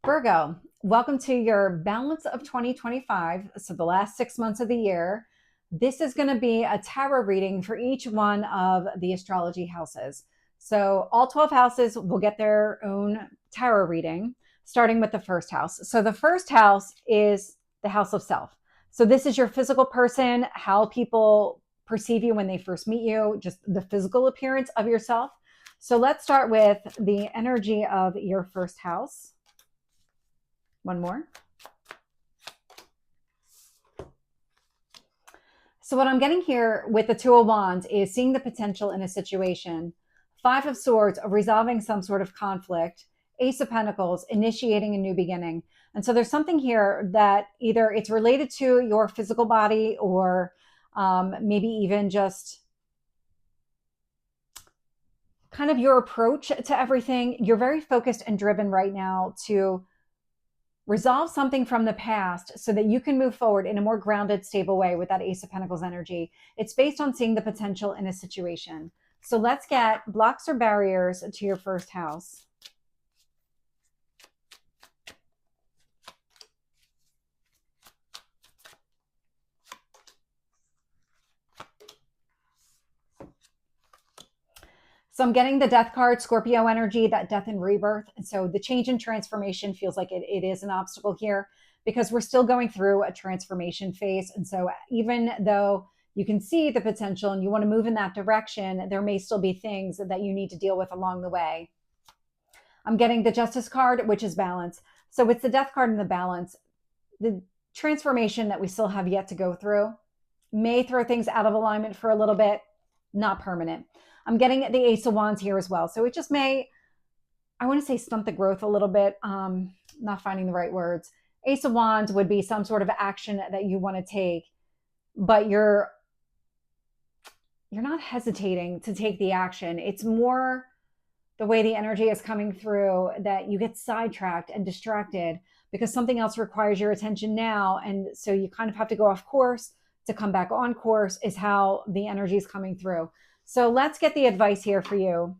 Virgo, welcome to your balance of 2025. So the last 6 months of the year. This is going to be a tarot reading for each one of the astrology houses. So all 12 houses will get their own tarot reading, starting with the first house. So the first house is the house of self. So this is your physical person, how people perceive you when they first meet you, just the physical appearance of yourself. So let's start with the energy of your first house. One more. So what I'm getting here with the Two of Wands is seeing the potential in a situation. Five of Swords, of resolving some sort of conflict. Ace of Pentacles, initiating a new beginning. And so there's something here that either it's related to your physical body or maybe even just kind of your approach to everything. You're very focused and driven right now to resolve something from the past so that you can move forward in a more grounded, stable way with that Ace of Pentacles energy. It's based on seeing the potential in a situation. So let's get blocks or barriers to your first house. So I'm getting the death card, Scorpio energy, that death and rebirth. And so the change and transformation feels like it is an obstacle here because we're still going through a transformation phase. And so even though you can see the potential and you want to move in that direction, there may still be things that you need to deal with along the way. I'm getting the Justice card, which is balance. So it's the death card and the balance. The transformation that we still have yet to go through may throw things out of alignment for a little bit, not permanent. I'm getting the Ace of Wands here as well. So it just may, I want to say stunt the growth a little bit. Not finding the right words. Ace of Wands would be some sort of action that you want to take, but you're not hesitating to take the action. It's more the way the energy is coming through that you get sidetracked and distracted because something else requires your attention now. And so you kind of have to go off course to come back on course is how the energy is coming through. So let's get the advice here for you.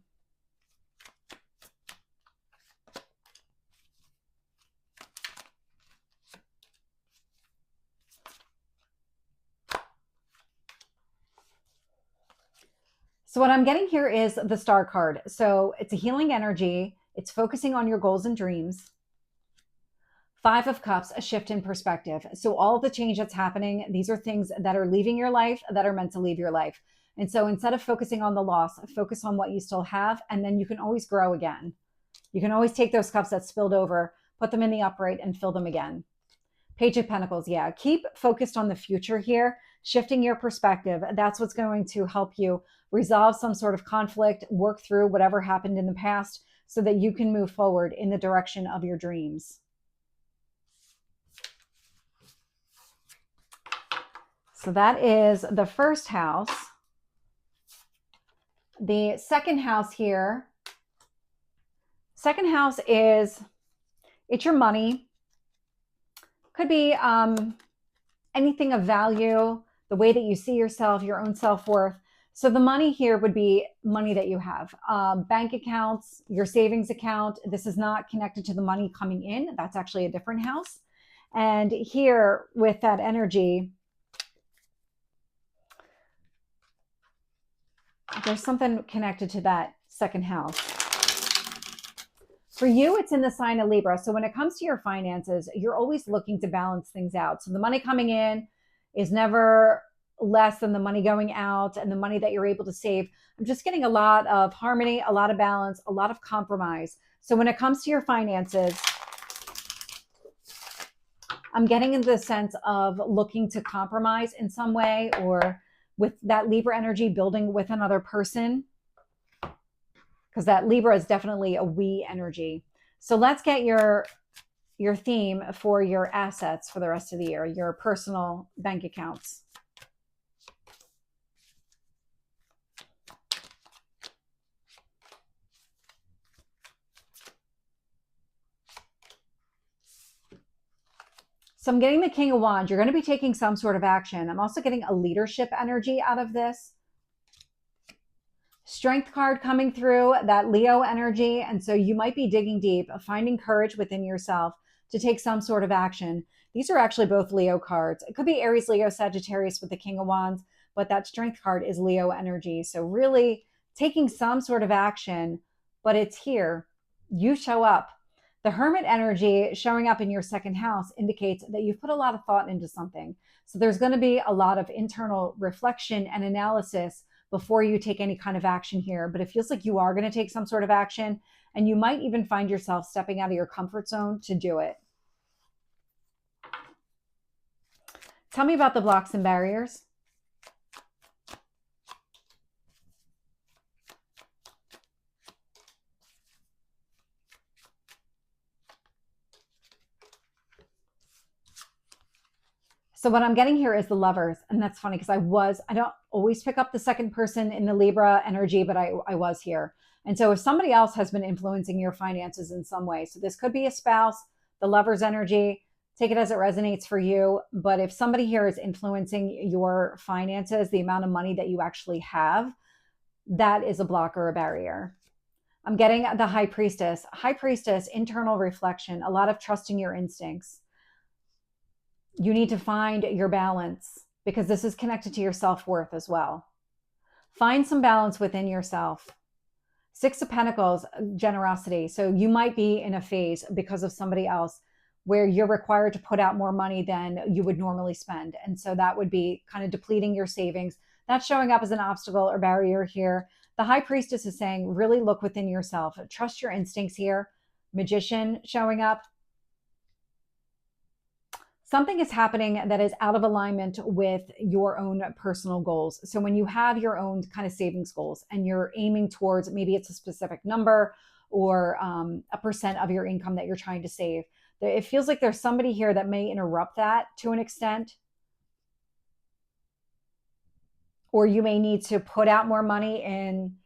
So what I'm getting here is the Star card. So it's a healing energy. It's focusing on your goals and dreams. Five of Cups, a shift in perspective. So all the change that's happening, these are things that are leaving your life that are meant to leave your life. And so instead of focusing on the loss, focus on what you still have, and then you can always grow again. You can always take those cups that spilled over, put them in the upright, and fill them again. Page of Pentacles, yeah. Keep focused on the future here, shifting your perspective. That's what's going to help you resolve some sort of conflict, work through whatever happened in the past so that you can move forward in the direction of your dreams. So that is the first house. The second house here, second house is, it's your money. Could be anything of value, the way that you see yourself, your own self-worth. So the money here would be money that you have, bank accounts, your savings account. This is not connected to the money coming in. That's actually a different house. And here with that energy, there's something connected to that second house. For you, it's in the sign of Libra. So when it comes to your finances, you're always looking to balance things out. So the money coming in is never less than the money going out and the money that you're able to save. I'm just getting a lot of harmony, a lot of balance, a lot of compromise. So when it comes to your finances, I'm getting into the sense of looking to compromise in some way, or with that Libra energy building with another person, because that Libra is definitely a we energy. So let's get your theme for your assets for the rest of the year, your personal bank accounts. So I'm getting the King of Wands. You're going to be taking some sort of action. I'm also getting a leadership energy out of this. Strength card coming through, that Leo energy. And so you might be digging deep, finding courage within yourself to take some sort of action. These are actually both Leo cards. It could be Aries, Leo, Sagittarius with the King of Wands, but that strength card is Leo energy. So really taking some sort of action, but it's here. You show up. The Hermit energy showing up in your second house indicates that you've put a lot of thought into something. So there's going to be a lot of internal reflection and analysis before you take any kind of action here. But it feels like you are going to take some sort of action, and you might even find yourself stepping out of your comfort zone to do it. Tell me about the blocks and barriers. So what I'm getting here is the Lovers. And that's funny because I don't always pick up the second person in the Libra energy, but I was here. And so if somebody else has been influencing your finances in some way, so this could be a spouse, the Lovers energy, take it as it resonates for you. But if somebody here is influencing your finances, the amount of money that you actually have, that is a block or a barrier. I'm getting the High Priestess. High Priestess, internal reflection, a lot of trusting your instincts. You need to find your balance because this is connected to your self-worth as well. Find some balance within yourself. Six of Pentacles, generosity. So you might be in a phase because of somebody else where you're required to put out more money than you would normally spend. And so that would be kind of depleting your savings. That's showing up as an obstacle or barrier here. The High Priestess is saying, really look within yourself. Trust your instincts here. Magician showing up. Something is happening that is out of alignment with your own personal goals. So when you have your own kind of savings goals and you're aiming towards, maybe it's a specific number or a percent of your income that you're trying to save, it feels like there's somebody here that may interrupt that to an extent. Or you may need to put out more money in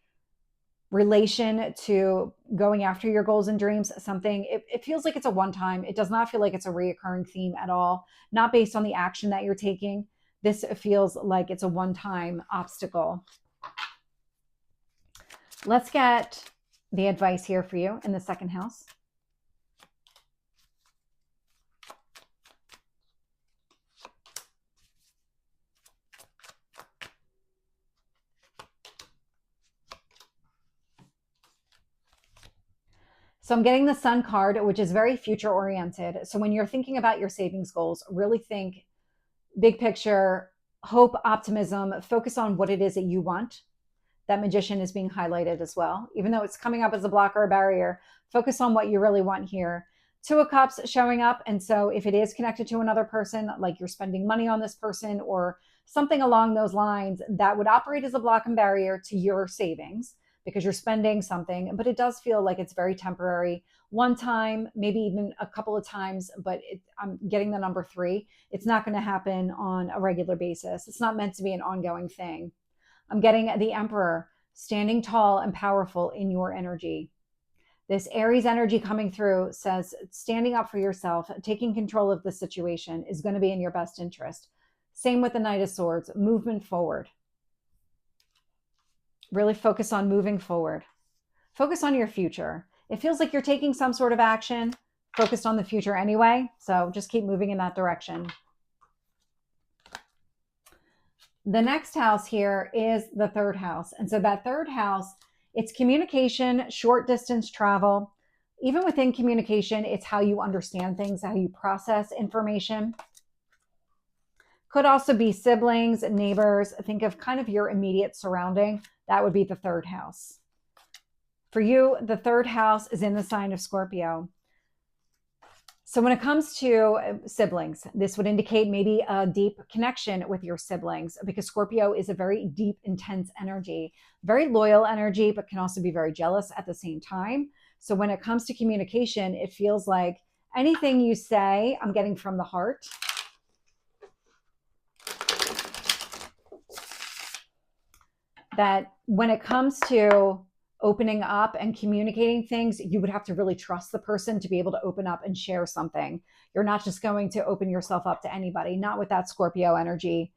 relation to going after your goals and dreams. Something, it feels like it's a one-time. It does not feel like it's a reoccurring theme at all, not based on the action that you're taking. This feels like it's a one-time obstacle. Let's get the advice here for you in the second house. So I'm getting the Sun card, which is very future oriented. So when you're thinking about your savings goals, really think big picture, hope, optimism, focus on what it is that you want. That Magician is being highlighted as well. Even though it's coming up as a block or a barrier, focus on what you really want here. Two of Cups showing up. And so if it is connected to another person, like you're spending money on this person or something along those lines, that would operate as a block and barrier to your savings, because you're spending something, but it does feel like it's very temporary. One time, maybe even a couple of times, but I'm getting the number 3. It's not going to happen on a regular basis. It's not meant to be an ongoing thing. I'm getting the Emperor, standing tall and powerful in your energy. This Aries energy coming through says standing up for yourself, taking control of the situation is going to be in your best interest. Same with the Knight of Swords, movement forward. Really focus on moving forward. Focus on your future. It feels like you're taking some sort of action, focused on the future anyway. So just keep moving in that direction. The next house here is the third house. And so that third house, it's communication, short distance travel. Even within communication, it's how you understand things, how you process information. Could also be siblings, neighbors. Think of kind of your immediate surrounding. That would be the third house. For you, the third house is in the sign of Scorpio. So when it comes to siblings, this would indicate maybe a deep connection with your siblings, because Scorpio is a very deep, intense energy, very loyal energy, but can also be very jealous at the same time. So when it comes to communication, it feels like anything you say, I'm getting from the heart. That when it comes to opening up and communicating things, you would have to really trust the person to be able to open up and share something. You're not just going to open yourself up to anybody, not with that Scorpio energy.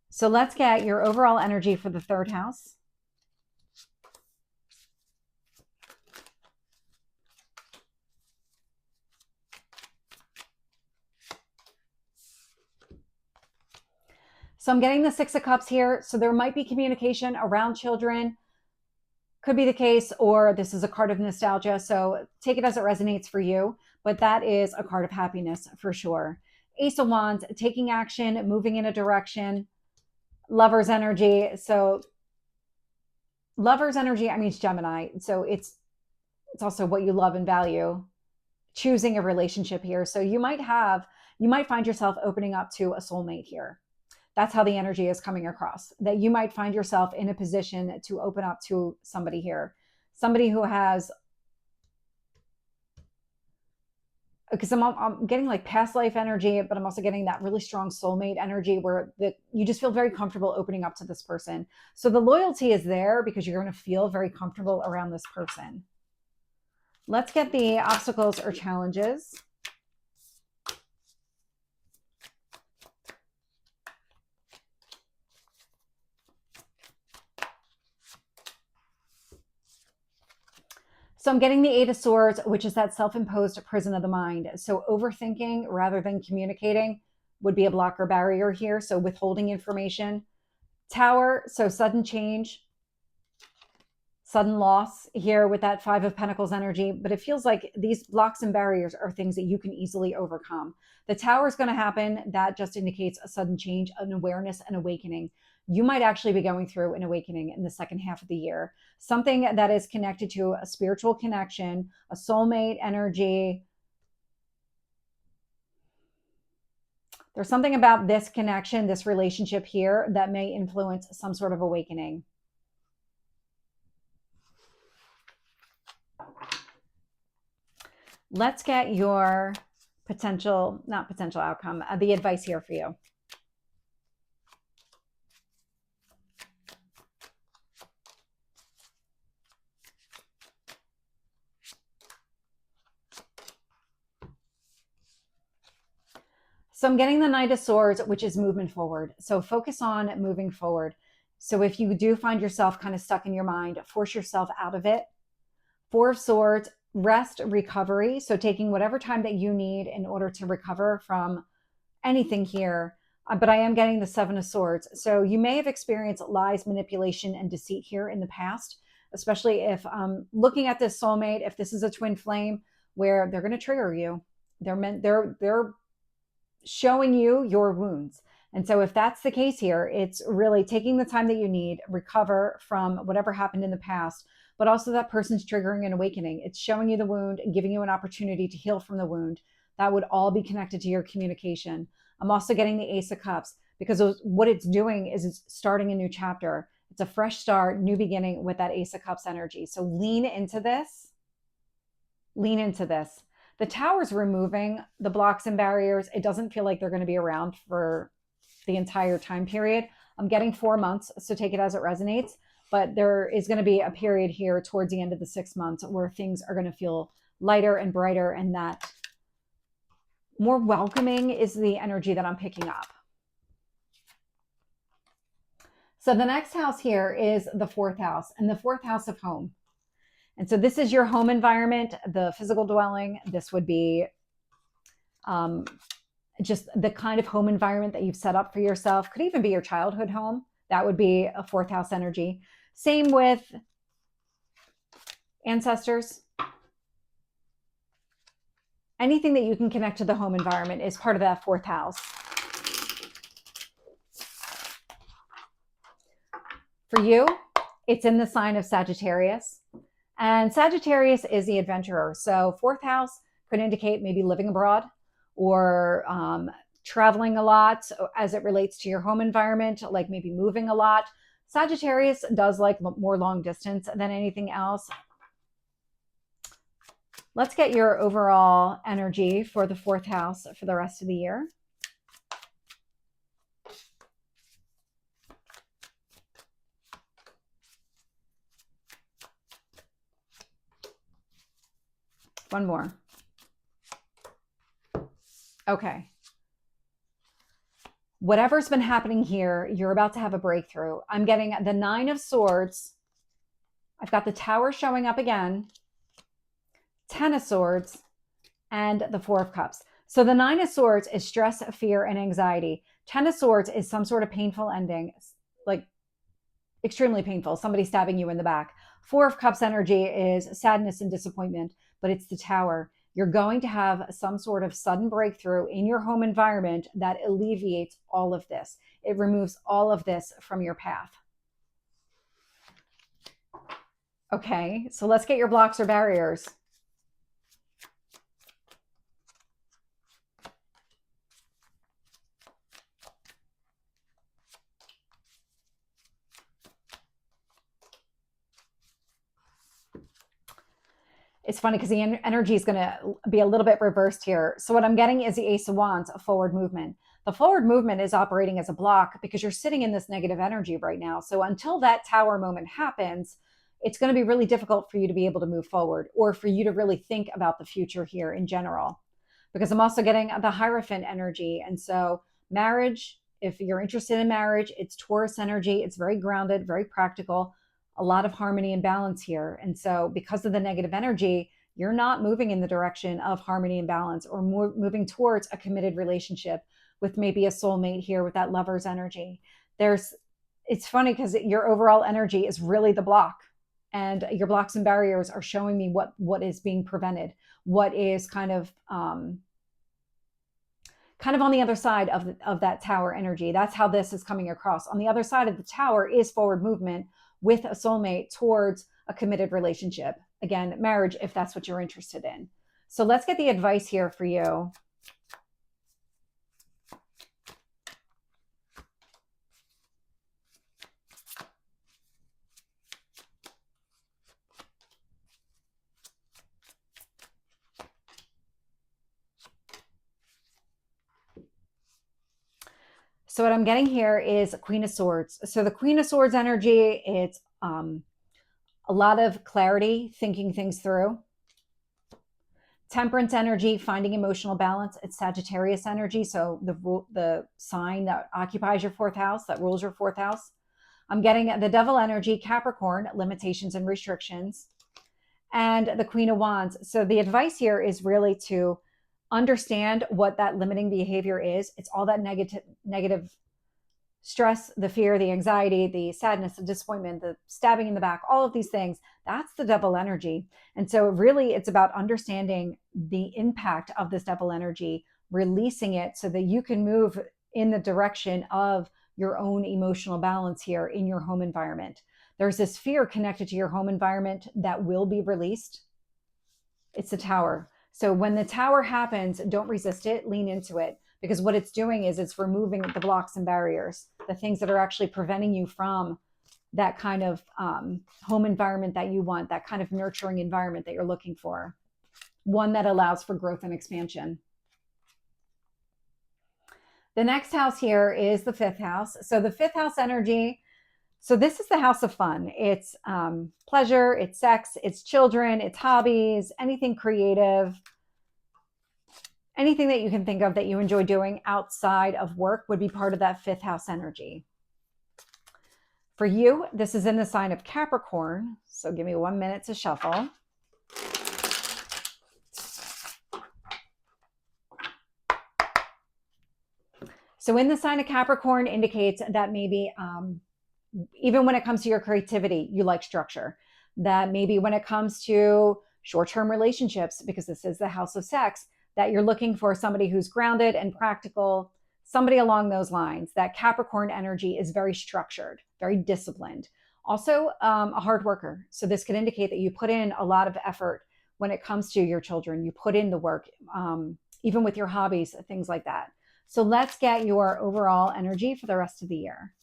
So let's get your overall energy for the third house. So I'm getting the Six of Cups here. So there might be communication around children. Could be the case, or this is a card of nostalgia. So take it as it resonates for you. But that is a card of happiness for sure. Ace of Wands, taking action, moving in a direction. Lover's energy. So lover's energy, I mean, it's Gemini. So it's also what you love and value. Choosing a relationship here. So you might find yourself opening up to a soulmate here. That's how the energy is coming across, that you might find yourself in a position to open up to somebody here, somebody who has, because I'm getting like past life energy, but I'm also getting that really strong soulmate energy where you just feel very comfortable opening up to this person. So the loyalty is there because you're going to feel very comfortable around this person. Let's get the obstacles or challenges. So I'm getting the Eight of Swords, which is that self-imposed prison of the mind. So overthinking rather than communicating would be a blocker barrier here. So withholding information. Tower, so sudden change, sudden loss here with that Five of Pentacles energy. But it feels like these blocks and barriers are things that you can easily overcome. The Tower is going to happen. That just indicates a sudden change, an awareness, an awakening. You might actually be going through an awakening in the second half of the year. Something that is connected to a spiritual connection, a soulmate energy. There's something about this connection, this relationship here that may influence some sort of awakening. Let's get your not potential outcome, the advice here for you. So I'm getting the Knight of Swords, which is movement forward. So focus on moving forward. So if you do find yourself kind of stuck in your mind, force yourself out of it. Four of Swords, rest, recovery. So taking whatever time that you need in order to recover from anything here. But I am getting the Seven of Swords. So you may have experienced lies, manipulation, and deceit here in the past, especially if looking at this soulmate, if this is a twin flame where they're going to trigger you. They're showing you your wounds. And so if that's the case here, it's really taking the time that you need, recover from whatever happened in the past, but also that person's triggering an awakening. It's showing you the wound and giving you an opportunity to heal from the wound. That would all be connected to your communication. I'm also getting the Ace of Cups because what it's doing is it's starting a new chapter. It's a fresh start, new beginning with that Ace of Cups energy. So lean into this. Lean into this. The Tower's removing the blocks and barriers. It doesn't feel like they're going to be around for the entire time period. I'm getting 4 months, so take it as it resonates. But there is going to be a period here towards the end of the 6 months where things are going to feel lighter and brighter, and that more welcoming is the energy that I'm picking up. So the next house here is the fourth house, and the fourth house of home. And so this is your home environment, the physical dwelling. This would be just the kind of home environment that you've set up for yourself. Could even be your childhood home. That would be a fourth house energy. Same with ancestors. Anything that you can connect to the home environment is part of that fourth house. For you, it's in the sign of Sagittarius. And Sagittarius is the adventurer. So fourth house could indicate maybe living abroad or traveling a lot as it relates to your home environment, like maybe moving a lot. Sagittarius does like more long distance than anything else. Let's get your overall energy for the fourth house for the rest of the year. One more. Okay. Whatever's been happening here, you're about to have a breakthrough. I'm getting the Nine of Swords. I've got the Tower showing up again. 10 of Swords and the Four of Cups. So the Nine of Swords is stress, fear, and anxiety. Ten of Swords is some sort of painful ending, like extremely painful, somebody stabbing you in the back. Four of Cups energy is sadness and disappointment, but it's the Tower. You're going to have some sort of sudden breakthrough in your home environment that alleviates all of this. It removes all of this from your path. Okay, so let's get your blocks or barriers. It's funny because the energy is going to be a little bit reversed here. So what I'm getting is the Ace of Wands, a forward movement. The forward movement is operating as a block because you're sitting in this negative energy right now. So until that Tower moment happens, it's going to be really difficult for you to be able to move forward or for you to really think about the future here in general. Because I'm also getting the Hierophant energy. And so marriage, if you're interested in marriage, it's Taurus energy. It's very grounded, very practical, a lot of harmony and balance here. And so because of the negative energy, you're not moving in the direction of harmony and balance or moving towards a committed relationship with maybe a soulmate here with that Lover's energy. It's funny because your overall energy is really the block, and your blocks and barriers are showing me what is being prevented, what is kind of on the other side of that Tower energy. That's how this is coming across. On the other side of the Tower is forward movement with a soulmate towards a committed relationship. Again, marriage, if that's what you're interested in. So let's get the advice here for you. So what I'm getting here is Queen of Swords. So the Queen of Swords energy, it's a lot of clarity, thinking things through. Temperance energy, finding emotional balance. It's Sagittarius energy, so the sign that occupies your fourth house, that rules your fourth house. I'm getting the Devil energy, Capricorn, limitations and restrictions. And the Queen of Wands. So the advice here is really to understand what that limiting behavior is. It's all that negative stress, the fear, the anxiety, the sadness, the disappointment, the stabbing in the back, all of these things. That's the Devil energy. And so really it's about understanding the impact of this Devil energy, releasing it so that you can move in the direction of your own emotional balance here in your home environment. There's this fear connected to your home environment that will be released. It's the Tower. So when the Tower happens, don't resist it, lean into it, because what it's doing is it's removing the blocks and barriers, the things that are actually preventing you from that kind of home environment that you want, that kind of nurturing environment that you're looking for, one that allows for growth and expansion. The next house here is the fifth house. So the fifth house energy, so this is the house of fun. It's pleasure, it's sex, it's children, it's hobbies, anything creative, anything that you can think of that you enjoy doing outside of work would be part of that fifth house energy. For you, this is in the sign of Capricorn. So give me 1 minute to shuffle. So in the sign of Capricorn indicates that maybe even when it comes to your creativity, you like structure. That maybe when it comes to short-term relationships, because this is the house of sex, that you're looking for somebody who's grounded and practical, somebody along those lines. That Capricorn energy is very structured, very disciplined. Also a hard worker. So this could indicate that you put in a lot of effort when it comes to your children. You put in the work, even with your hobbies, things like that. So let's get your overall energy for the rest of the year.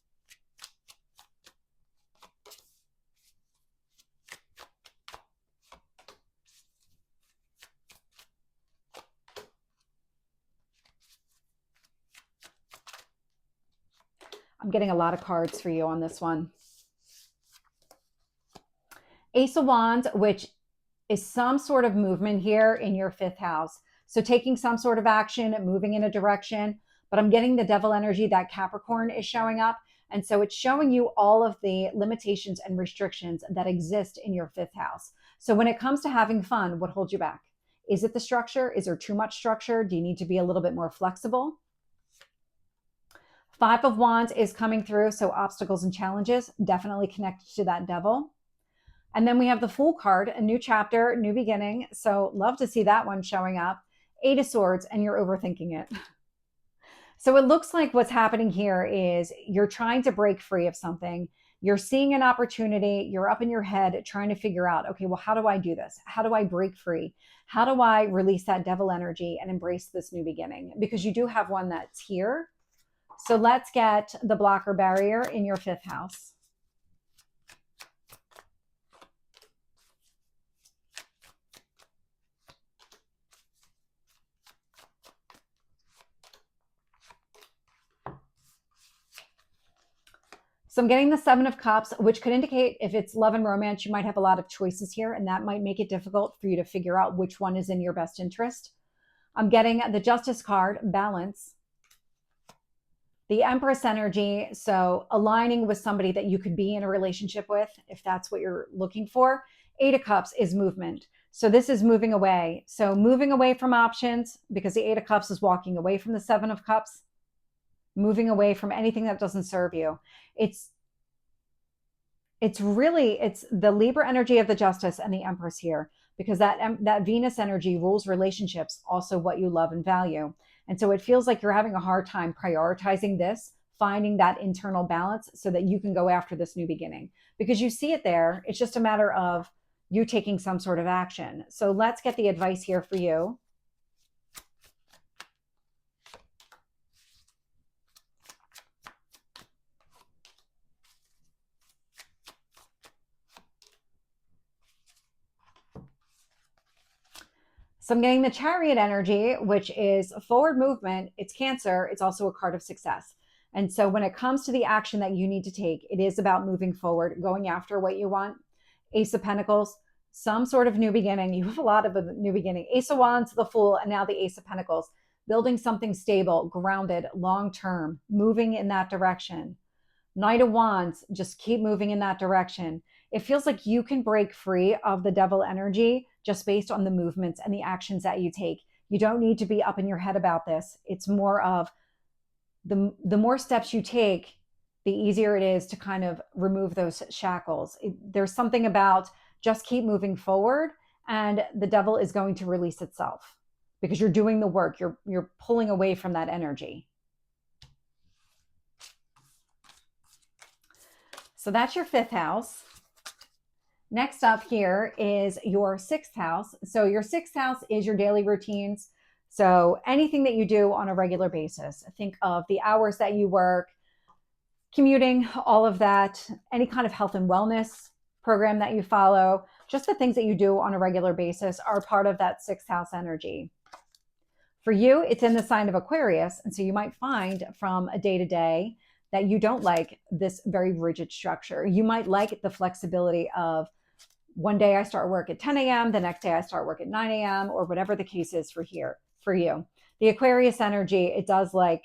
I'm getting a lot of cards for you on this one. Ace of Wands, which is some sort of movement here in your fifth house. So taking some sort of action, moving in a direction, but I'm getting the Devil energy, that Capricorn is showing up. And so it's showing you all of the limitations and restrictions that exist in your fifth house. So when it comes to having fun, what holds you back? Is it the structure? Is there too much structure? Do you need to be a little bit more flexible? Five of Wands is coming through, so obstacles and challenges, definitely connected to that devil. And then we have the Fool card, a new chapter, new beginning. So love to see that one showing up. Eight of Swords, and you're overthinking it. So it looks like what's happening here is you're trying to break free of something. You're seeing an opportunity. You're up in your head trying to figure out, okay, well, how do I do this? How do I break free? How do I release that devil energy and embrace this new beginning? Because you do have one that's here. So let's get the blocker barrier in your fifth house. So I'm getting the Seven of Cups, which could indicate if it's love and romance, you might have a lot of choices here, and that might make it difficult for you to figure out which one is in your best interest. I'm getting the Justice card, balance. The Empress energy, so aligning with somebody that you could be in a relationship with, if that's what you're looking for. Eight of Cups is movement. So this is moving away. So moving away from options, because the Eight of Cups is walking away from the Seven of Cups, moving away from anything that doesn't serve you. It's the Libra energy of the Justice and the Empress here, because that Venus energy rules relationships, also what you love and value. And so it feels like you're having a hard time prioritizing this, finding that internal balance so that you can go after this new beginning, because you see it there. It's just a matter of you taking some sort of action. So let's get the advice here for you. So I'm getting the Chariot energy, which is forward movement. It's Cancer. It's also a card of success. And so when it comes to the action that you need to take, it is about moving forward, going after what you want. Ace of Pentacles, some sort of new beginning. You have a lot of a new beginning. Ace of Wands, the Fool, and now the Ace of Pentacles. Building something stable, grounded, long-term, moving in that direction. Knight of Wands, just keep moving in that direction. It feels like you can break free of the devil energy just based on the movements and the actions that you take. You don't need to be up in your head about this. It's more of the more steps you take, the easier it is to kind of remove those shackles. There's something about just keep moving forward, and the devil is going to release itself because you're doing the work. You're pulling away from that energy. So that's your fifth house. Next up here is your sixth house. So your sixth house is your daily routines. So anything that you do on a regular basis. Think of the hours that you work, commuting, all of that, any kind of health and wellness program that you follow, just the things that you do on a regular basis are part of that sixth house energy. For you, it's in the sign of Aquarius. And so you might find from a day-to-day that you don't like this very rigid structure. You might like the flexibility of one day I start work at 10 a.m., the next day I start work at 9 a.m., or whatever the case is for you. The Aquarius energy, it does like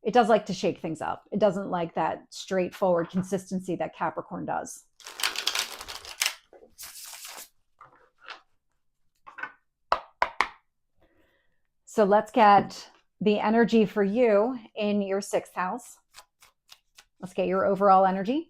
to shake things up. It doesn't like that straightforward consistency that Capricorn does. So let's get the energy for you in your sixth house. Let's get your overall energy.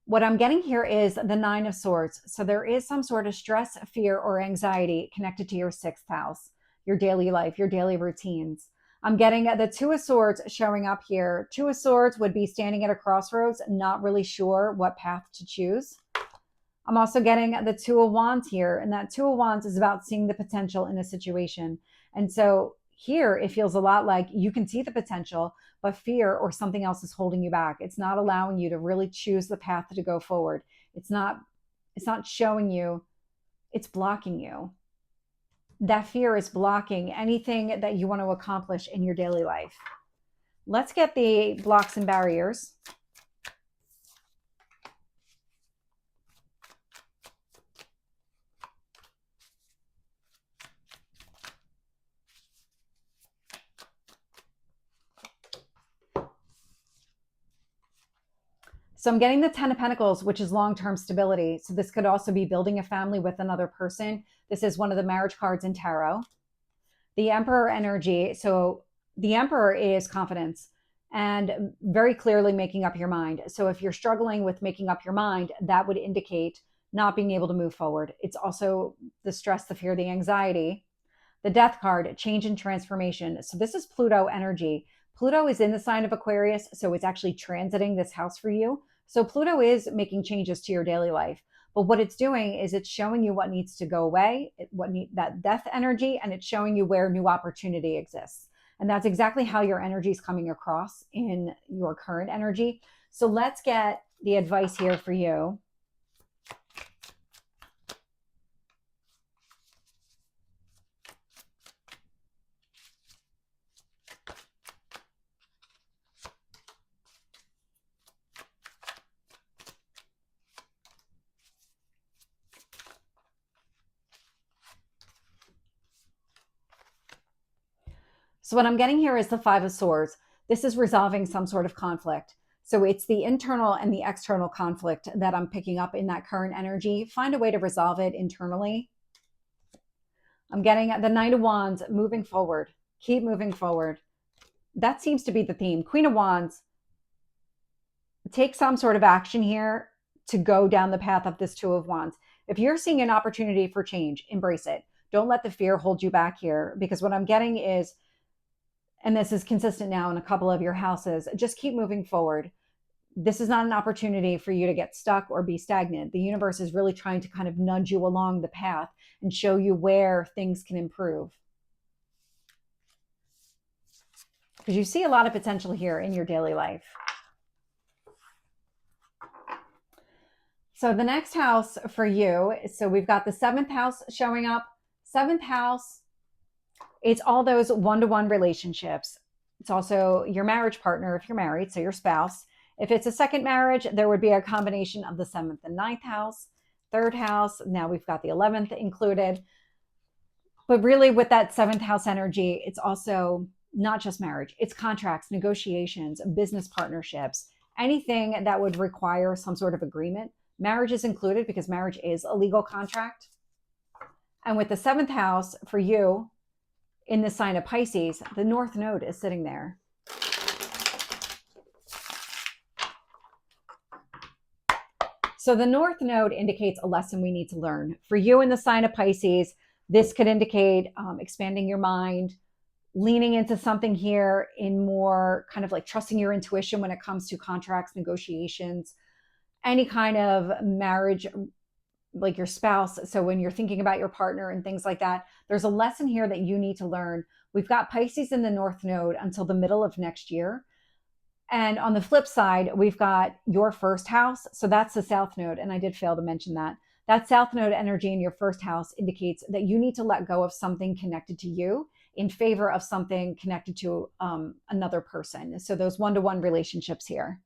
What I'm getting here is the Nine of Swords. So there is some sort of stress, fear, or anxiety connected to your sixth house, your daily life, your daily routines. I'm getting the Two of Swords showing up here. Two of Swords would be standing at a crossroads, not really sure what path to choose. I'm also getting the Two of Wands here, and that Two of Wands is about seeing the potential in a situation. And so here it feels a lot like you can see the potential, but fear or something else is holding you back. It's not allowing you to really choose the path to go forward. It's not showing you, it's blocking you. That fear is blocking anything that you want to accomplish in your daily life. Let's get the blocks and barriers. So I'm getting the 10 of Pentacles, which is long-term stability. So this could also be building a family with another person. This is one of the marriage cards in tarot. The Emperor energy. So the Emperor is confidence and very clearly making up your mind. So if you're struggling with making up your mind, that would indicate not being able to move forward. It's also the stress, the fear, the anxiety. The Death card, change and transformation. So this is Pluto energy. Pluto is in the sign of Aquarius, so it's actually transiting this house for you. So Pluto is making changes to your daily life. But what it's doing is it's showing you what needs to go away, that death energy, and it's showing you where new opportunity exists. And that's exactly how your energy is coming across in your current energy. So let's get the advice here for you. So what I'm getting here is the Five of Swords. This is resolving some sort of conflict. So it's the internal and the external conflict that I'm picking up in that current energy. Find a way to resolve it internally. I'm getting the Knight of Wands, moving forward. Keep moving forward. That seems to be the theme. Queen of Wands, take some sort of action here to go down the path of this Two of Wands. If you're seeing an opportunity for change, embrace it. Don't let the fear hold you back here, because what I'm getting is, and this is consistent now in a couple of your houses, just keep moving forward. This is not an opportunity for you to get stuck or be stagnant. The universe is really trying to kind of nudge you along the path and show you where things can improve. Because you see a lot of potential here in your daily life. So the next house for you, so we've got the 7th house showing up. 7th house, it's all those one-to-one relationships. It's also your marriage partner if you're married, so your spouse. If it's a second marriage, there would be a combination of the 7th and 9th house, 3rd house. Now we've got the 11th included. But really with that 7th house energy, it's also not just marriage. It's contracts, negotiations, business partnerships, anything that would require some sort of agreement. Marriage is included because marriage is a legal contract. And with the 7th house for you, in the sign of Pisces, the North Node is sitting there. So the North Node indicates a lesson we need to learn. For you in the sign of Pisces, this could indicate expanding your mind, leaning into something here in more kind of like trusting your intuition when it comes to contracts, negotiations, any kind of marriage, like your spouse. So when you're thinking about your partner and things like that, there's a lesson here that you need to learn. We've got Pisces in the North Node until the middle of next year. And on the flip side, we've got your 1st house. So that's the South Node. And I did fail to mention that. That South Node energy in your 1st house indicates that you need to let go of something connected to you in favor of something connected to another person. So those one-to-one relationships here.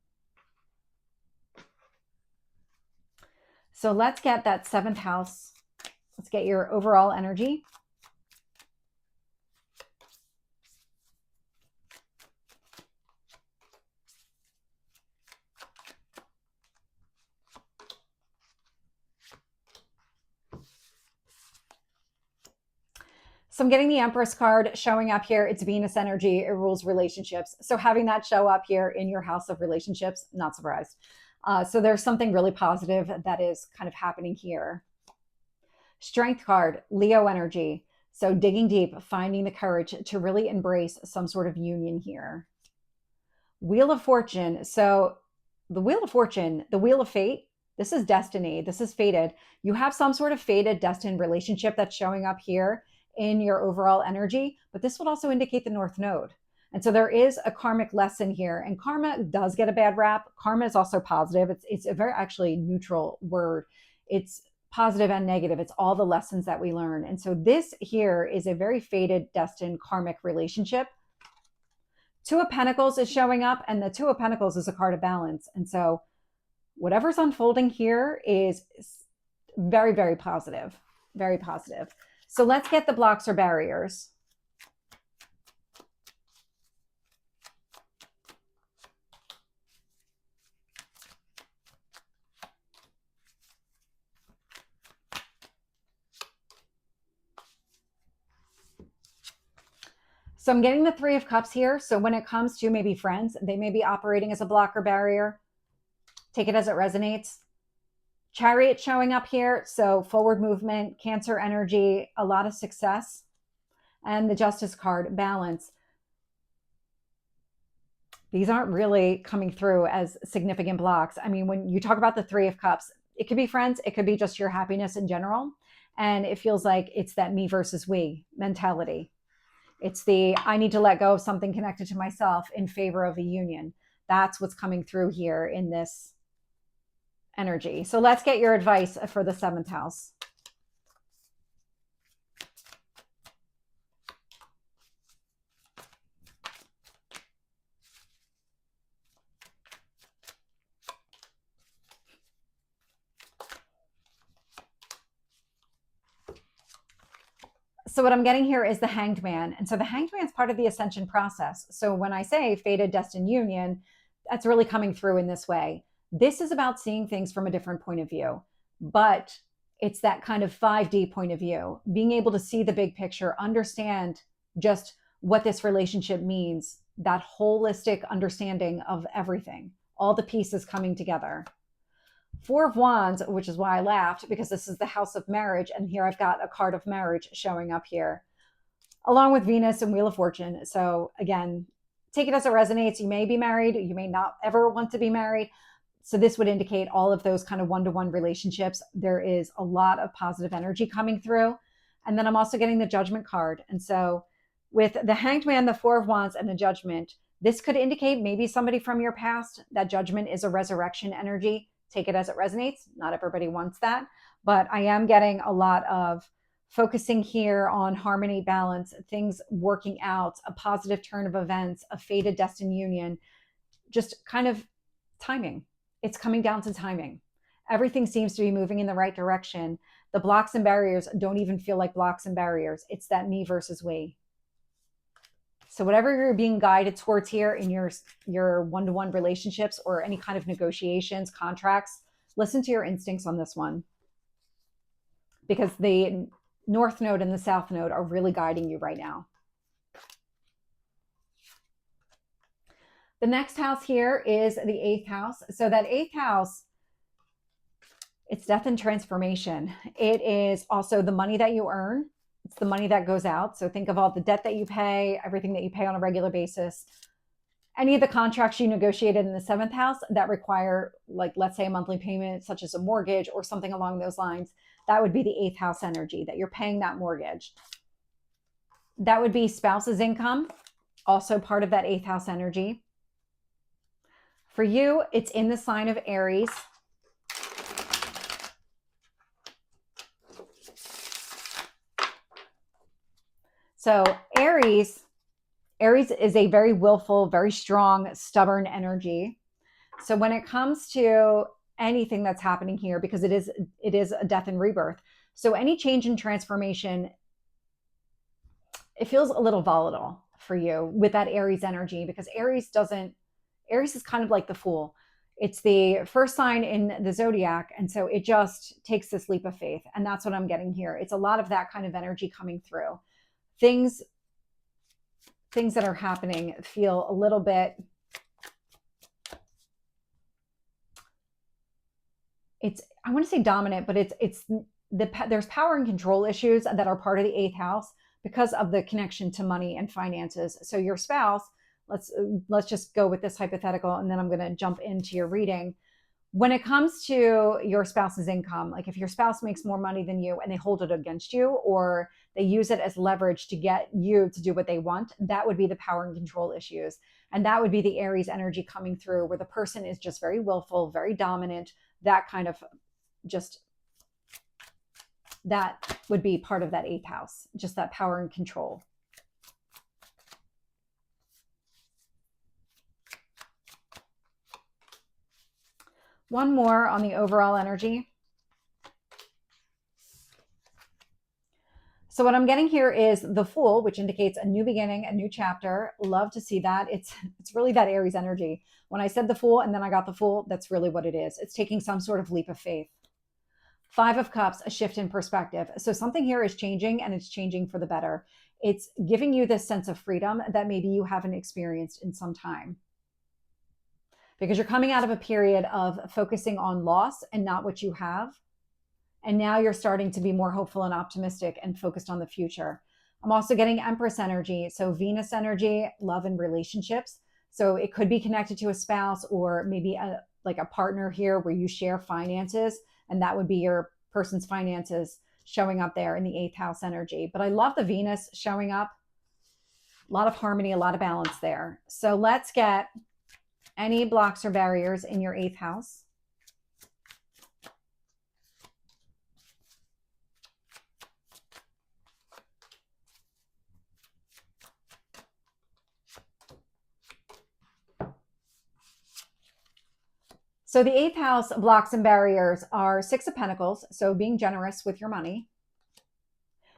So let's get that 7th house. Let's get your overall energy. So I'm getting the Empress card showing up here. It's Venus energy. It rules relationships. So having that show up here in your house of relationships, not surprised. So there's something really positive that is kind of happening here. Strength card, Leo energy. So digging deep, finding the courage to really embrace some sort of union here. Wheel of Fortune. So the Wheel of Fortune, the Wheel of Fate, this is destiny. This is fated. You have some sort of fated, destined relationship that's showing up here in your overall energy, but this would also indicate the North Node. And so there is a karmic lesson here, and karma does get a bad rap. Karma is also positive. It's a very actually neutral word. It's positive and negative. It's all the lessons that we learn. And so this here is a very fated, destined karmic relationship. Two of Pentacles is showing up, and the Two of Pentacles is a card of balance. And so whatever's unfolding here is very, very positive, very positive. So let's get the blocks or barriers. So I'm getting the Three of Cups here. So when it comes to maybe friends, they may be operating as a blocker barrier. Take it as it resonates. Chariot showing up here. So forward movement, Cancer energy, a lot of success. And the Justice card, balance. These aren't really coming through as significant blocks. I mean, when you talk about the Three of Cups, it could be friends, it could be just your happiness in general. And it feels like it's that me versus we mentality. It's the I need to let go of something connected to myself in favor of a union. That's what's coming through here in this energy. So let's get your advice for the 7th house. So what I'm getting here is the Hanged Man. And so the Hanged Man is part of the ascension process. So when I say fated, destined union, that's really coming through in this way. This is about seeing things from a different point of view, but it's that kind of 5D point of view, being able to see the big picture, understand just what this relationship means, that holistic understanding of everything, all the pieces coming together. Four of Wands, which is why I laughed, because this is the house of marriage. And here I've got a card of marriage showing up here, along with Venus and Wheel of Fortune. So again, take it as it resonates. You may be married. You may not ever want to be married. So this would indicate all of those kind of one-to-one relationships. There is a lot of positive energy coming through. And then I'm also getting the Judgment card. And so with the Hanged Man, the Four of Wands, and the Judgment, this could indicate maybe somebody from your past. That Judgment is a resurrection energy. Take it as it resonates. Not everybody wants that, but I am getting a lot of focusing here on harmony, balance, things working out, a positive turn of events, a fated, destined union, just kind of timing. It's coming down to timing. Everything seems to be moving in the right direction. The blocks and barriers don't even feel like blocks and barriers. It's that me versus we. So whatever you're being guided towards here in your one-to-one relationships or any kind of negotiations, contracts, listen to your instincts on this one, because the North Node and the South Node are really guiding you right now. The next house here is the 8th house. So that 8th house, it's death and transformation. It is also the money that you earn. It's the money that goes out. So think of all the debt that you pay, everything that you pay on a regular basis. Any of the contracts you negotiated in the 7th house that require, like, let's say a monthly payment, such as a mortgage or something along those lines, that would be the 8th house energy, that you're paying that mortgage. That would be spouse's income, also part of that 8th house energy. For you, it's in the sign of Aries. So Aries is a very willful, very strong, stubborn energy. So when it comes to anything that's happening here, because it is a death and rebirth. So any change and transformation, it feels a little volatile for you with that Aries energy, because Aries is kind of like the Fool. It's the first sign in the Zodiac. And so it just takes this leap of faith. And that's what I'm getting here. It's a lot of that kind of energy coming through. Things that are happening feel a little bit, I want to say dominant, but there's power and control issues that are part of the 8th house because of the connection to money and finances. So your spouse, let's just go with this hypothetical, and then I'm going to jump into your reading. When it comes to your spouse's income, like if your spouse makes more money than you and they hold it against you, or they use it as leverage to get you to do what they want, that would be the power and control issues. And that would be the Aries energy coming through, where the person is just very willful, very dominant, that kind of that would be part of that 8th house, just that power and control. One more on the overall energy. So what I'm getting here is the Fool, which indicates a new beginning, a new chapter. Love to see that. It's really that Aries energy. When I said the Fool and then I got the Fool, that's really what it is. It's taking some sort of leap of faith. 5 of Cups, a shift in perspective. So something here is changing, and it's changing for the better. it's giving you this sense of freedom that maybe you haven't experienced in some time. Because you're coming out of a period of focusing on loss and not what you have. And now you're starting to be more hopeful and optimistic and focused on the future. I'm also getting Empress energy. So Venus energy, love and relationships. So it could be connected to a spouse or maybe a partner here where you share finances, and that would be your person's finances showing up there in the 8th house energy. But I love the Venus showing up. A lot of harmony, a lot of balance there. So let's get any blocks or barriers in your 8th house. So the 8th house blocks and barriers are 6 of Pentacles, so being generous with your money.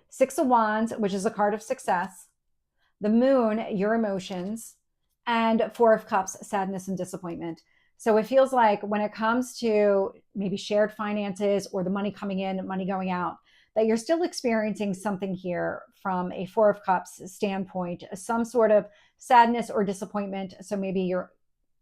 6 of Wands, which is a card of success. The Moon, your emotions. And 4 of Cups, sadness and disappointment. So it feels like when it comes to maybe shared finances or the money coming in, money going out, that you're still experiencing something here from a 4 of Cups standpoint, some sort of sadness or disappointment. So maybe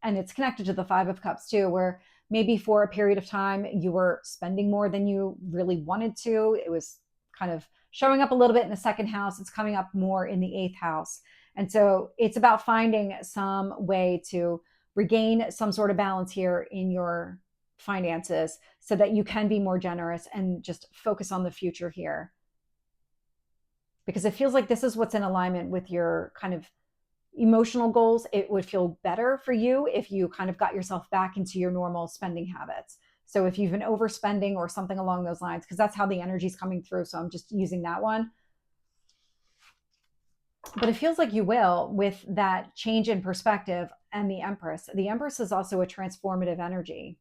and it's connected to the 5 of Cups too, where maybe for a period of time you were spending more than you really wanted to. It was kind of showing up a little bit in the 2nd house. It's coming up more in the 8th house. And so it's about finding some way to regain some sort of balance here in your finances so that you can be more generous and just focus on the future here. Because it feels like this is what's in alignment with your kind of emotional goals. It would feel better for you if you kind of got yourself back into your normal spending habits. So if you've been overspending or something along those lines, because that's how the energy is coming through. So I'm just using that one. But it feels like you will with that change in perspective and the Empress. The Empress is also a transformative energy.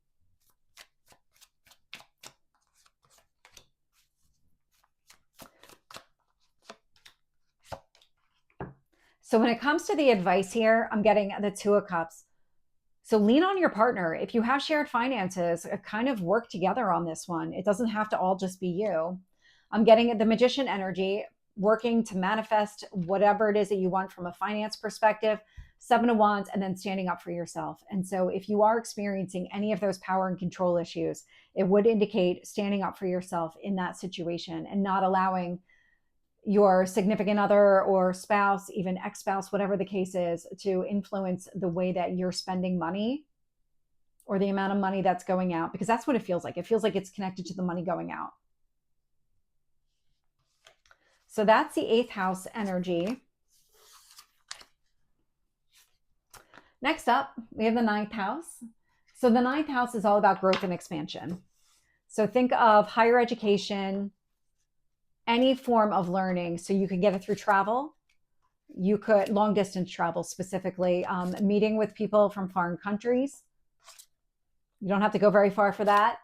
So when it comes to the advice here, I'm getting the 2 of Cups. So lean on your partner. If you have shared finances, kind of work together on this one. It doesn't have to all just be you. I'm getting the Magician energy, working to manifest whatever it is that you want from a finance perspective, 7 of Wands, and then standing up for yourself. And so if you are experiencing any of those power and control issues, it would indicate standing up for yourself in that situation and not allowing your significant other or spouse, even ex-spouse, whatever the case is, to influence the way that you're spending money or the amount of money that's going out, because that's what it feels like. It feels like it's connected to the money going out. So that's the 8th house energy. Next up, we have the 9th house. So the 9th house is all about growth and expansion. So think of higher education, any form of learning. So you can get it through travel. You could long distance travel specifically, meeting with people from foreign countries. You don't have to go very far for that.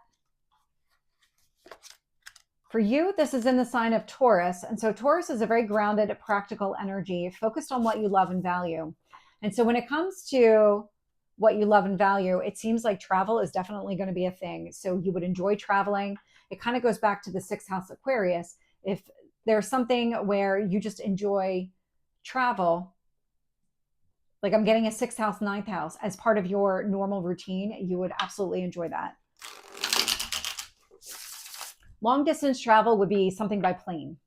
For you, this is in the sign of Taurus. And so Taurus is a very grounded, practical energy focused on what you love and value. And so when it comes to what you love and value, it seems like travel is definitely going to be a thing. So you would enjoy traveling. It kind of goes back to the 6th house Aquarius. If there's something where you just enjoy travel, like I'm getting a 6th house, 9th house as part of your normal routine, you would absolutely enjoy that. Long distance travel would be something by plane,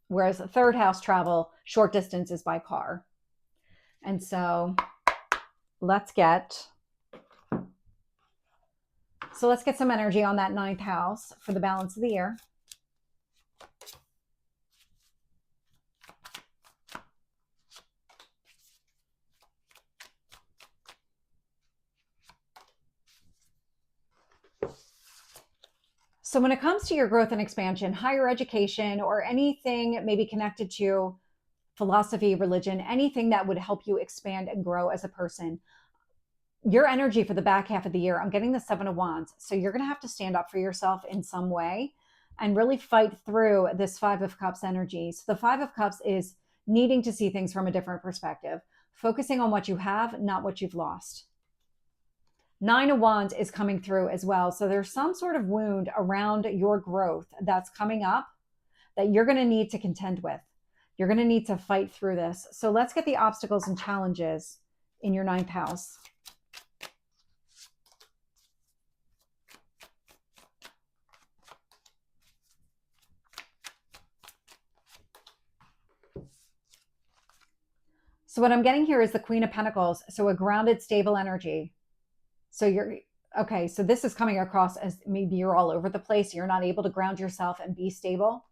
whereas 3rd house travel, short distance, is by car. And so let's get some energy on that 9th house for the balance of the year. So when it comes to your growth and expansion, higher education, or anything maybe connected to philosophy, religion, anything that would help you expand and grow as a person, your energy for the back half of the year, I'm getting the 7 of Wands. So you're going to have to stand up for yourself in some way and really fight through this 5 of Cups energy. So the 5 of Cups is needing to see things from a different perspective, focusing on what you have, not what you've lost. 9 of Wands is coming through as well. So there's some sort of wound around your growth that's coming up that you're going to need to contend with. You're going to need to fight through this. So let's get the obstacles and challenges in your 9th house. So what I'm getting here is the Queen of Pentacles. So a grounded, stable energy. So you're, okay, so this is coming across as maybe you're all over the place. You're not able to ground yourself and be stable.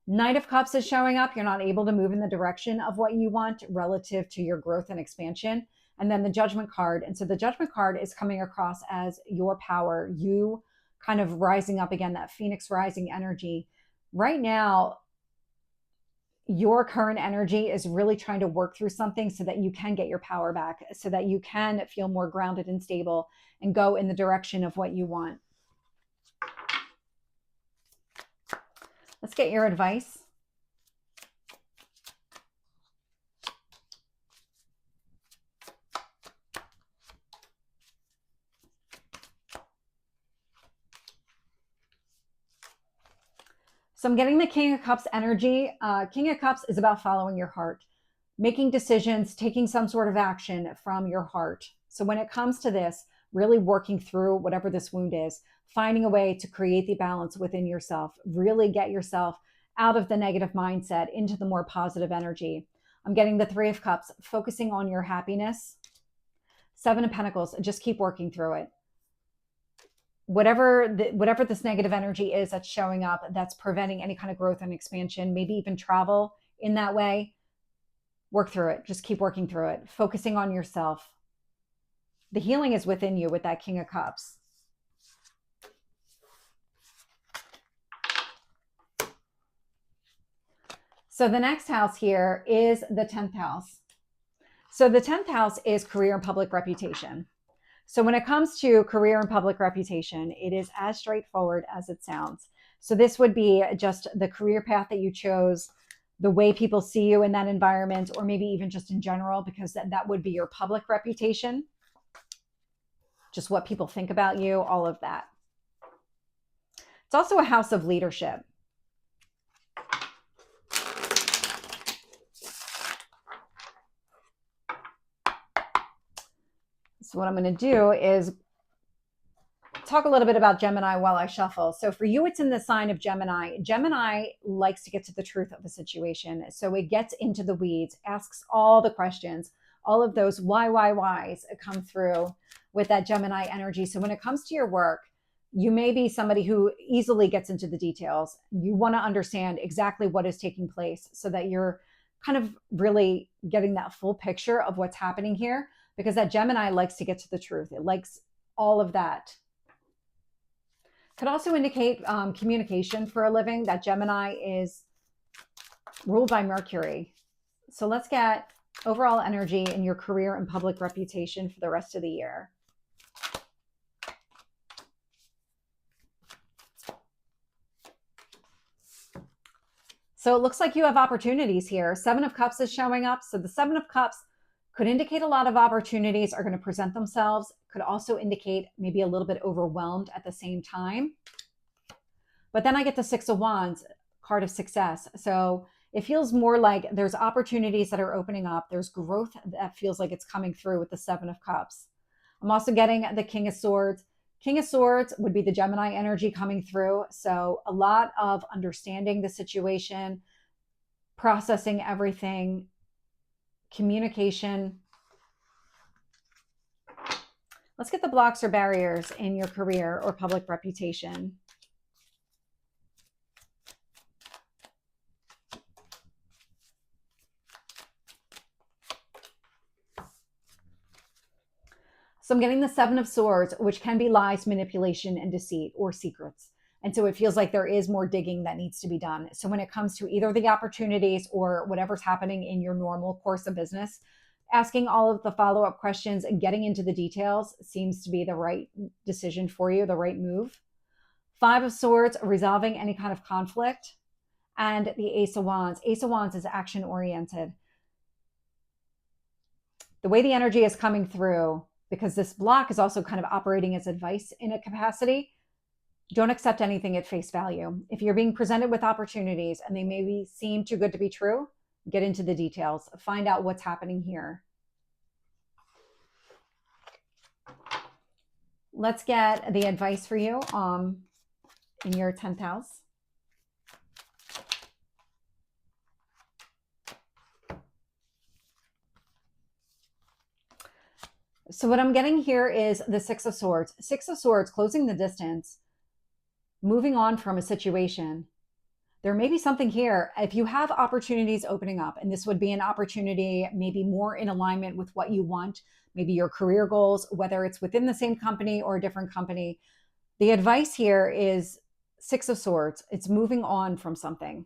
Knight of Cups is showing up. You're not able to move in the direction of what you want relative to your growth and expansion. And then the Judgment card. And so the Judgment card is coming across as your power, you kind of rising up again, that Phoenix rising energy. Right now, your current energy is really trying to work through something so that you can get your power back, so that you can feel more grounded and stable and go in the direction of what you want. Let's get your advice. So I'm getting the King of Cups energy. King of Cups is about following your heart, making decisions, taking some sort of action from your heart. So when it comes to this, really working through whatever this wound is, finding a way to create the balance within yourself, really get yourself out of the negative mindset into the more positive energy. I'm getting the 3 of Cups, focusing on your happiness. 7 of Pentacles, just keep working through it. Whatever this negative energy is that's showing up, that's preventing any kind of growth and expansion, maybe even travel in that way, work through it. Just keep working through it, focusing on yourself. The healing is within you with that King of Cups. So the next house here is the 10th house. So the 10th house is career and public reputation. So when it comes to career and public reputation, it is as straightforward as it sounds. So this would be just the career path that you chose, the way people see you in that environment, or maybe even just in general, because that would be your public reputation. Just what people think about you, all of that. It's also a house of leadership. So what I'm going to do is talk a little bit about Gemini while I shuffle. So for you, it's in the sign of Gemini. Gemini likes to get to the truth of the situation. So it gets into the weeds, asks all the questions, all of those whys come through with that Gemini energy. So when it comes to your work, you may be somebody who easily gets into the details. You want to understand exactly what is taking place so that you're kind of really getting that full picture of what's happening here, because that Gemini likes to get to the truth. It likes all of that. Could also indicate communication for a living. That Gemini is ruled by Mercury. So let's get overall energy in your career and public reputation for the rest of the year. So it looks like you have opportunities here. 7 of Cups is showing up. So the 7 of Cups could indicate a lot of opportunities are going to present themselves. Could also indicate maybe a little bit overwhelmed at the same time. But then I get the 6 of Wands, card of success. So it feels more like there's opportunities that are opening up. There's growth that feels like it's coming through with the 7 of Cups. I'm also getting the King of Swords. King of Swords would be the Gemini energy coming through. So a lot of understanding the situation, processing everything, communication. Let's get the blocks or barriers in your career or public reputation. So I'm getting the 7 of Swords, which can be lies, manipulation, and deceit, or secrets. And so it feels like there is more digging that needs to be done. So when it comes to either the opportunities or whatever's happening in your normal course of business, asking all of the follow-up questions and getting into the details seems to be the right decision for you, the right move. 5 of Swords, resolving any kind of conflict. And the Ace of Wands. Ace of Wands is action-oriented. The way the energy is coming through, because this block is also kind of operating as advice in a capacity, Don't accept anything at face value. If you're being presented with opportunities and they maybe seem too good to be true, get into the details. Find out what's happening here. Let's get the advice for you in your 10th house. So what I'm getting here is the Six of Swords. Six of Swords, closing the distance, moving on from a situation. There may be something here. If you have opportunities opening up, and this would be an opportunity maybe more in alignment with what you want, maybe your career goals, whether it's within the same company or a different company. The advice here is Six of Swords. It's moving on from something.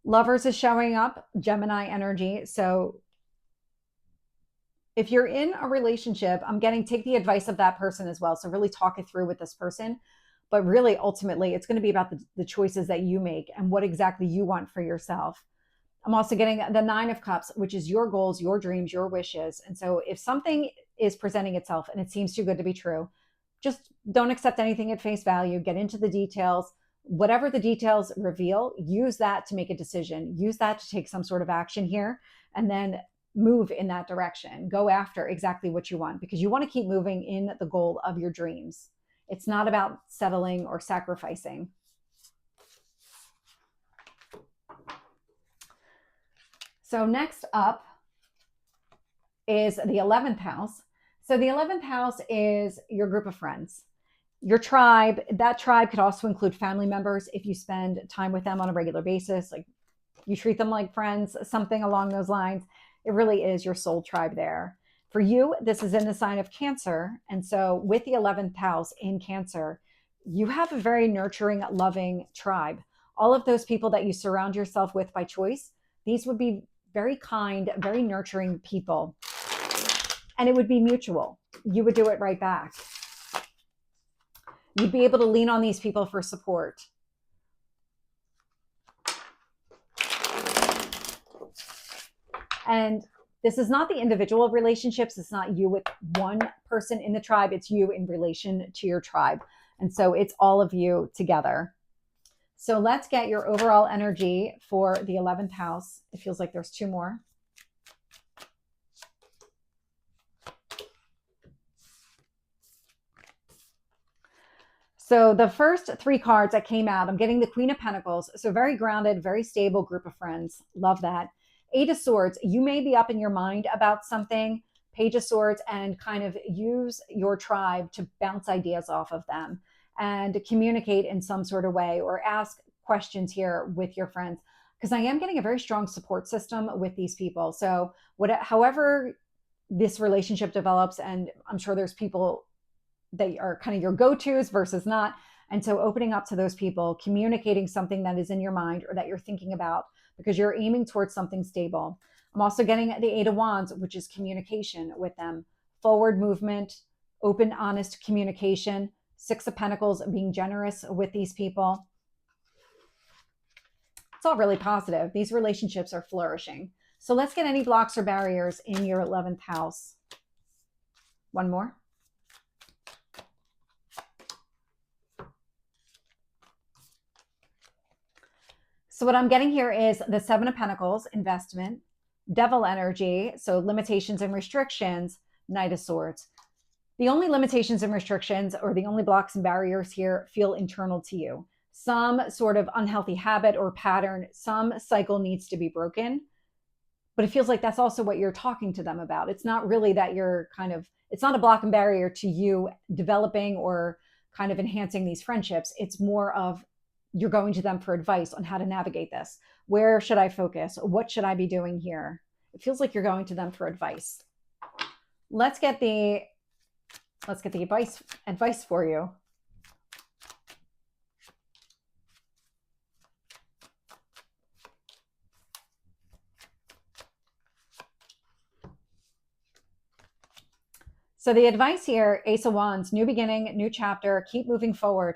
Lovers is showing up, Gemini energy. So if you're in a relationship, I'm getting take the advice of that person as well. So really talk it through with this person. But really, ultimately, it's going to be about the choices that you make and what exactly you want for yourself. I'm also getting the Nine of Cups, which is your goals, your dreams, your wishes. And so if something is presenting itself and it seems too good to be true, just don't accept anything at face value. Get into the details. Whatever the details reveal, use that to make a decision. Use that to take some sort of action here, and then move in that direction. Go after exactly what you want, because you want to keep moving in the goal of your dreams. It's not about settling or sacrificing. So next up is the 11th house. So the 11th house is your group of friends, your tribe. That tribe could also include family members if you spend time with them on a regular basis, like you treat them like friends, something along those lines. It really is your soul tribe there. For you, this is in the sign of Cancer. And so with the 11th house in Cancer, you have a very nurturing, loving tribe. All of those people that you surround yourself with by choice, these would be very kind, very nurturing people. And it would be mutual. You would do it right back. You'd be able to lean on these people for support. And this is not the individual relationships. It's not you with one person in the tribe. It's you in relation to your tribe. And so it's all of you together. So let's get your overall energy for the 11th house. It feels like there's two more. So the first three cards that came out, I'm getting the Queen of Pentacles. So very grounded, very stable group of friends. Love that. Eight of Swords, you may be up in your mind about something. Page of Swords, and kind of use your tribe to bounce ideas off of them and communicate in some sort of way, or ask questions here with your friends. Because I am getting a very strong support system with these people. So however this relationship develops, and I'm sure there's people that are kind of your go-tos versus not. And so opening up to those people, communicating something that is in your mind or that you're thinking about, because you're aiming towards something stable. I'm also getting the Eight of Wands, which is communication with them, forward movement, open, honest communication. Six of Pentacles, being generous with these people. It's all really positive. These relationships are flourishing. So let's get any blocks or barriers in your 11th house. One more. So what I'm getting here is the Seven of Pentacles, investment, Devil energy, so limitations and restrictions, Knight of Swords. The only limitations and restrictions, or the only blocks and barriers here, feel internal to you. Some sort of unhealthy habit or pattern, some cycle needs to be broken. But it feels like that's also what you're talking to them about. It's not really that you're it's not a block and barrier to you developing or kind of enhancing these friendships. It's more of you're going to them for advice on how to navigate this. Where should I focus? What should I be doing here? It feels like you're going to them for advice. Let's get the advice for you. So the advice here, Ace of Wands, new beginning, new chapter, keep moving forward.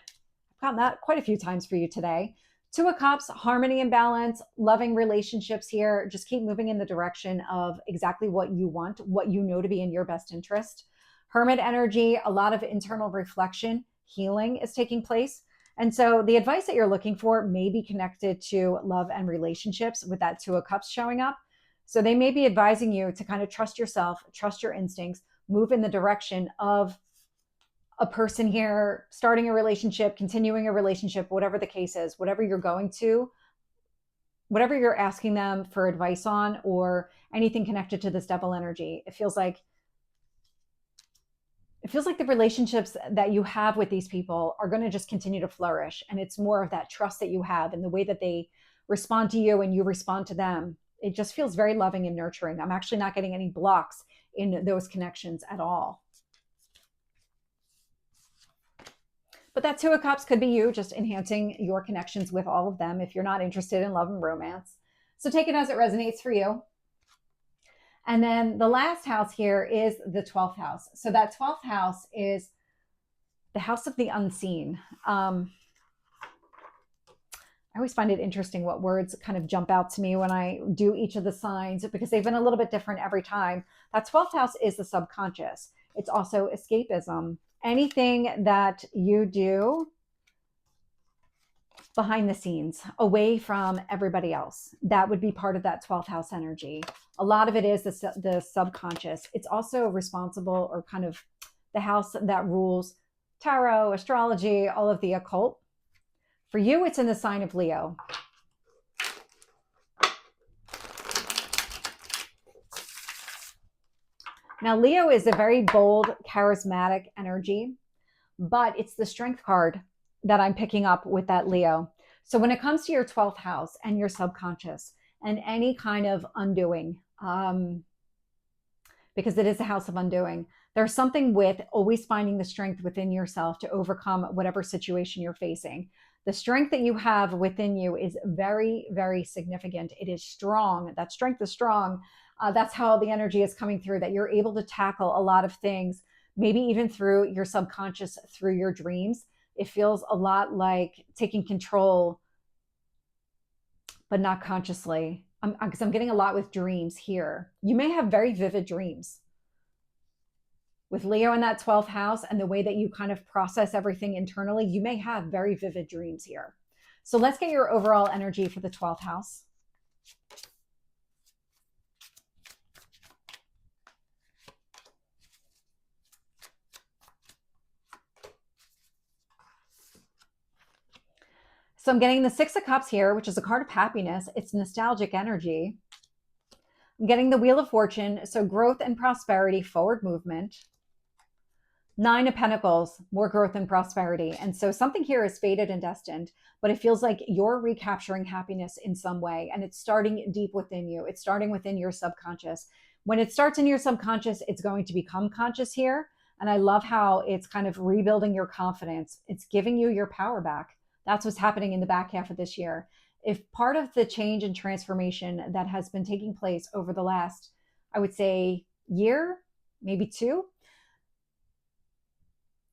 I've gotten that quite a few times for you today. Two of Cups, harmony and balance, loving relationships here. Just keep moving in the direction of exactly what you want, what you know to be in your best interest. Hermit energy, a lot of internal reflection. healing is taking place. And so the advice that you're looking for may be connected to love and relationships with that Two of Cups showing up. So they may be advising you to kind of trust yourself, trust your instincts, move in the direction of a person here, starting a relationship, continuing a relationship, whatever the case is, whatever you're going to, whatever you're asking them for advice on, or anything connected to this Devil energy. It feels like the relationships that you have with these people are going to just continue to flourish. And it's more of that trust that you have and the way that they respond to you and you respond to them. It just feels very loving and nurturing. I'm actually not getting any blocks in those connections at all. But that Two of Cups could be you just enhancing your connections with all of them if you're not interested in love and romance. So take it as it resonates for you. And then the last house here is the 12th house. So that 12th house is the house of the unseen. I always find it interesting what words kind of jump out to me when I do each of the signs, because they've been a little bit different every time. That 12th house is the subconscious. It's also escapism. Anything that you do behind the scenes, away from everybody else, that would be part of that 12th house energy. A lot of it is the subconscious. It's also responsible, or kind of the house that rules tarot, astrology, all of the occult. For you, it's in the sign of Leo. Now, Leo is a very bold, charismatic energy, but it's the strength card that I'm picking up with that Leo. So when it comes to your 12th house and your subconscious and any kind of undoing, because it is a house of undoing, there's something with always finding the strength within yourself to overcome whatever situation you're facing. The strength that you have within you is very, very significant. It is strong. That strength is strong. That's how the energy is coming through, that you're able to tackle a lot of things, maybe even through your subconscious, through your dreams. It feels a lot like taking control, but not consciously. Because I'm getting a lot with dreams here. You may have very vivid dreams. With Leo in that 12th house and the way that you kind of process everything internally, you may have very vivid dreams here. So let's get your overall energy for the 12th house. So I'm getting the Six of Cups here, which is a card of happiness. It's nostalgic energy. I'm getting the Wheel of Fortune, so growth and prosperity, forward movement. Nine of Pentacles, more growth and prosperity. And so something here is fated and destined, but it feels like you're recapturing happiness in some way. And it's starting deep within you. It's starting within your subconscious. When it starts in your subconscious, it's going to become conscious here. And I love how it's kind of rebuilding your confidence. It's giving you your power back. That's what's happening in the back half of this year. If part of the change and transformation that has been taking place over the last, I would say, year, maybe two,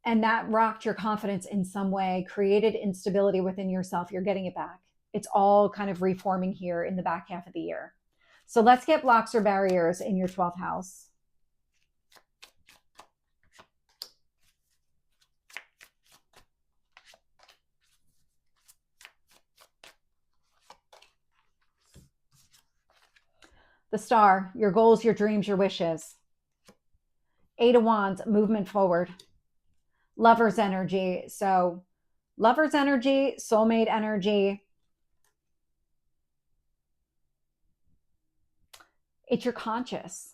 and that rocked your confidence in some way, created instability within yourself, you're getting it back. It's all kind of reforming here in the back half of the year. So let's get blocks or barriers in your 12th house. The Star, your goals, your dreams, your wishes. Eight of Wands, movement forward. Lover's energy. So lover's energy, soulmate energy. It's your conscious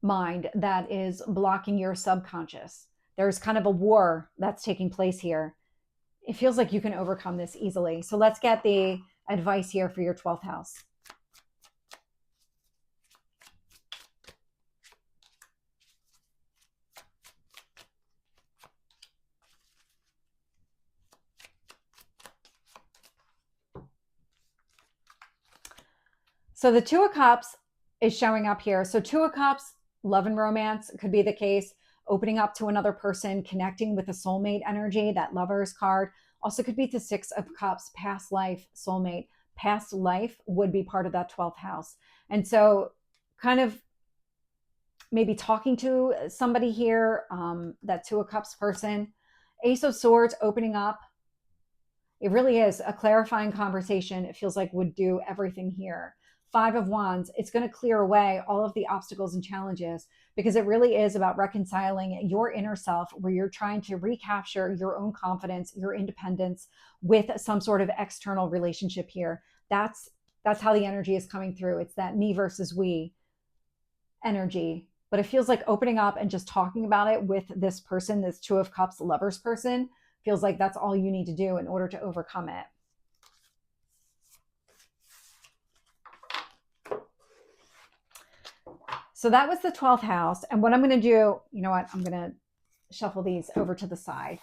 mind that is blocking your subconscious. There's kind of a war that's taking place here. It feels like you can overcome this easily. So let's get the advice here for your 12th house. So the Two of Cups is showing up here. So Two of Cups, love and romance could be the case. Opening up to another person, connecting with a soulmate energy, that Lovers card. Also could be the Six of Cups, past life, soulmate. Past life would be part of that 12th house. And so kind of maybe talking to somebody here, that Two of Cups person. Ace of Swords opening up. It really is a clarifying conversation. It feels like would do everything here. Five of Wands, it's going to clear away all of the obstacles and challenges because it really is about reconciling your inner self where you're trying to recapture your own confidence, your independence with some sort of external relationship here. That's how the energy is coming through. It's that me versus we energy. But it feels like opening up and just talking about it with this person, this Two of Cups lovers person, feels like that's all you need to do in order to overcome it. So that was the 12th house. And what I'm going to do, you know what? I'm going to shuffle these over to the side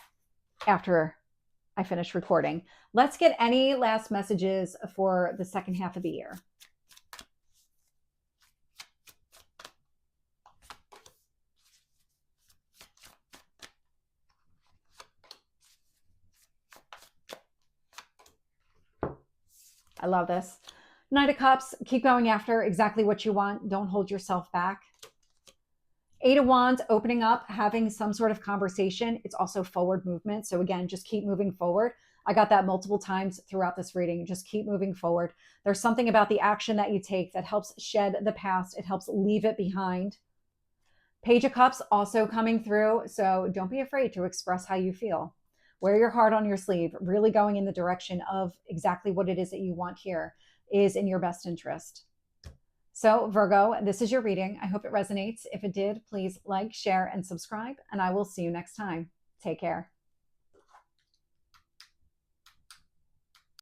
after I finish recording. Let's get any last messages for the second half of the year. I love this. Knight of Cups, keep going after exactly what you want. Don't hold yourself back. Eight of Wands, opening up, having some sort of conversation. It's also forward movement. So again, just keep moving forward. I got that multiple times throughout this reading. Just keep moving forward. There's something about the action that you take that helps shed the past. It helps leave it behind. Page of Cups also coming through. So don't be afraid to express how you feel. Wear your heart on your sleeve, really going in the direction of exactly what it is that you want here is in your best interest. So Virgo, this is your reading. I hope it resonates. If it did, please like, share, and subscribe, and I will see you next time. Take care.